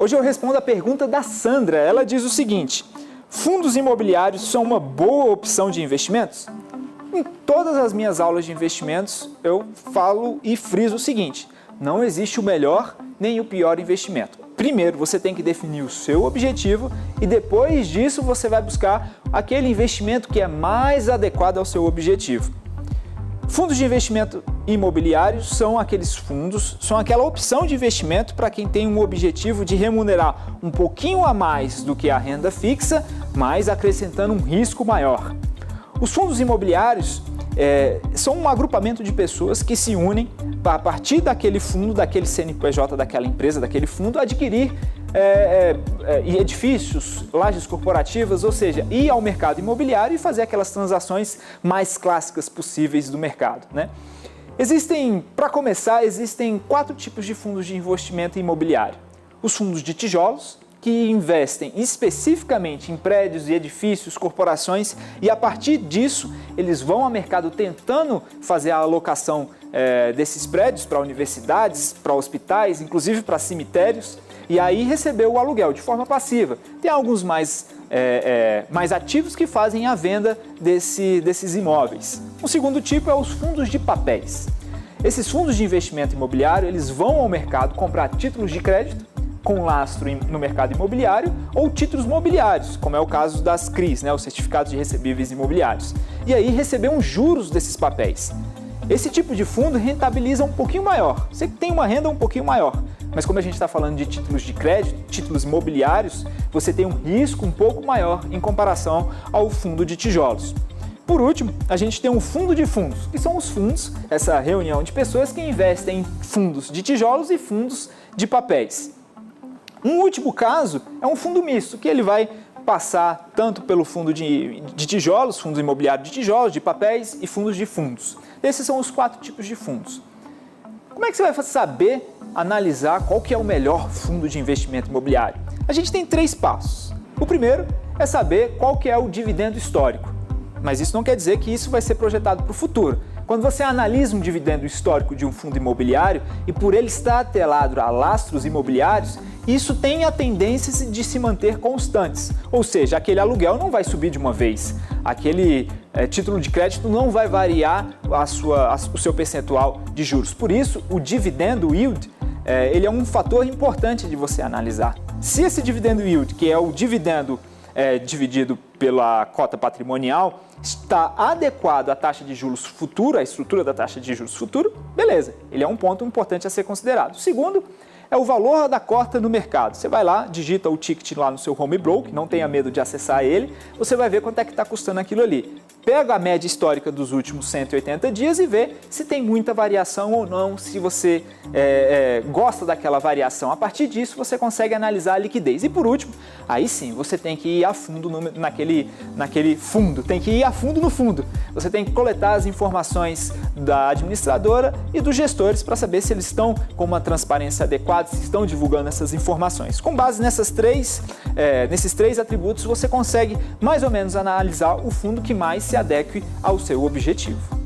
Hoje eu respondo a pergunta da Sandra. Ela diz o seguinte: fundos imobiliários são uma boa opção de investimentos? Em todas as minhas aulas de investimentos eu falo e friso o seguinte: não existe o melhor nem o pior investimento. Primeiro você tem que definir o seu objetivo e depois disso você vai buscar aquele investimento que é mais adequado ao seu objetivo. Fundos de investimento imobiliários são aqueles fundos, são aquela opção de investimento para quem tem um objetivo de remunerar um pouquinho a mais do que a renda fixa, mas acrescentando um risco maior. Os fundos imobiliários são um agrupamento de pessoas que se unem a partir daquele fundo, daquele CNPJ, daquela empresa, daquele fundo, adquirir edifícios, lajes corporativas, ou seja, ir ao mercado imobiliário e fazer aquelas transações mais clássicas possíveis do mercado, né? Para começar, existem 4 tipos de fundos de investimento imobiliário. Os fundos de tijolos, que investem especificamente em prédios e edifícios, corporações, e a partir disso eles vão ao mercado tentando fazer a alocação desses prédios para universidades, para hospitais, inclusive para cemitérios, e aí receber o aluguel de forma passiva. Tem alguns mais ativos que fazem a venda desses imóveis. O segundo tipo é os fundos de papéis. Esses fundos de investimento imobiliário, eles vão ao mercado comprar títulos de crédito com lastro no mercado imobiliário ou títulos mobiliários, como é o caso das CRIs, né, os certificados de recebíveis imobiliários, e aí receber uns juros desses papéis. Esse tipo de fundo rentabiliza um pouquinho maior, você tem uma renda um pouquinho maior, mas como a gente está falando de títulos de crédito, títulos imobiliários, você tem um risco um pouco maior em comparação ao fundo de tijolos. Por último, a gente tem um fundo de fundos, que são os fundos, essa reunião de pessoas que investem em fundos de tijolos e fundos de papéis. Um último caso é um fundo misto, que ele vai passar tanto pelo fundo de tijolos, fundos imobiliários de tijolos, de papéis e fundos de fundos. Esses são os 4 tipos de fundos. Como é que você vai saber analisar qual que é o melhor fundo de investimento imobiliário? A gente tem 3 passos. O primeiro é saber qual que é o dividendo histórico, mas isso não quer dizer que isso vai ser projetado para o futuro. Quando você analisa um dividendo histórico de um fundo imobiliário e por ele estar atrelado a lastros imobiliários, isso tem a tendência de se manter constantes, ou seja, aquele aluguel não vai subir de uma vez, aquele título de crédito não vai variar o seu percentual de juros. Por isso, o dividendo yield ele é um fator importante de você analisar. Se esse dividendo yield, que é o dividendo dividido pela cota patrimonial, está adequado à taxa de juros futura, à estrutura da taxa de juros futuro, beleza, ele é um ponto importante a ser considerado. O segundo é o valor da cota no mercado. Você vai lá, digita o ticket lá no seu home broker, não tenha medo de acessar ele, você vai ver quanto é que está custando aquilo ali. Pega a média histórica dos últimos 180 dias e vê se tem muita variação ou não, se você gosta daquela variação. A partir disso, você consegue analisar a liquidez. E por último, aí sim, você tem que ir a fundo naquele fundo, tem que ir a fundo no fundo. Você tem que coletar as informações da administradora e dos gestores para saber se eles estão com uma transparência adequada, se estão divulgando essas informações. Com base nesses 3 atributos, você consegue mais ou menos analisar o fundo que mais se adeque ao seu objetivo.